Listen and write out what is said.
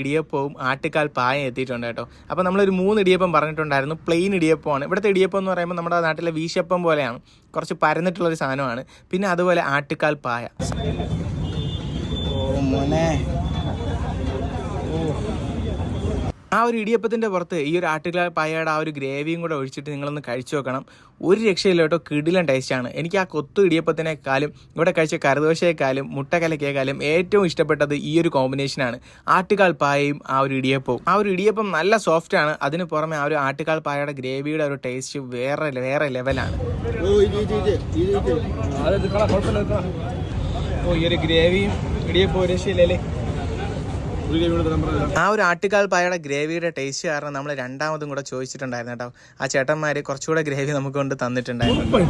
ഇടിയപ്പവും ആട്ടുകാൽ പായം എത്തിയിട്ടുണ്ട് കേട്ടോ. അപ്പോൾ നമ്മളൊരു 3 ഇടിയപ്പം പറഞ്ഞിട്ടുണ്ടായിരുന്നു. പ്ലെയിൻ ഇടിയപ്പമാണ്. ഇവിടുത്തെ ഇടിയപ്പം എന്ന് പറയുമ്പോൾ നമ്മുടെ നാട്ടിലെ വീശപ്പം പോലെയാണ്, കുറച്ച് പരന്നിട്ടുള്ളൊരു സാധനമാണ്. പിന്നെ അതുപോലെ ആട്ടുകാൽ പായ. ആ ഒരു ഇടിയപ്പത്തിൻ്റെ പുറത്ത് ഈ ഒരു ആട്ടുകാൽ പായയുടെ ആ ഒരു ഗ്രേവിയും കൂടെ ഒഴിച്ചിട്ട് നിങ്ങളൊന്ന് കഴിച്ചു നോക്കണം. ഒരു രക്ഷയില്ല കേട്ടോ, കിടിലൻ ടേസ്റ്റാണ്. എനിക്ക് ആ കൊത്തു ഇടിയപ്പത്തിനേക്കാളും ഇവിടെ കഴിച്ച കറിദോശയെക്കാളും മുട്ടക്കലക്കേക്കാളും ഏറ്റവും ഇഷ്ടപ്പെട്ടത് ഈ ഒരു കോമ്പിനേഷനാണ്. ആട്ടുകാൽ പായയും ആ ഒരു ഇടിയപ്പവും. ആ ഒരു ഇടിയപ്പം നല്ല സോഫ്റ്റാണ്. അതിന് പുറമെ ആ ഒരു ആട്ടുകാൽ പായയുടെ ഗ്രേവിയുടെ ഒരു ടേസ്റ്റ് വേറെ ലെവലാണ്. ഈ ഒരു ഗ്രേവിയും ഇടിയപ്പവും ഒരു രക്ഷയില്ലല്ലേ. ആ ഒരു ആട്ടുകാൽ പായയുടെ ഗ്രേവിയുടെ ടേസ്റ്റ് കാരണം നമ്മൾ രണ്ടാമതും കൂടെ ചോദിച്ചിട്ടുണ്ടായിരുന്നു കേട്ടോ. ആ ചേട്ടന്മാര് കുറച്ചുകൂടെ ഗ്രേവി നമുക്ക് കൊണ്ട് തന്നിട്ടുണ്ടായിരുന്നു.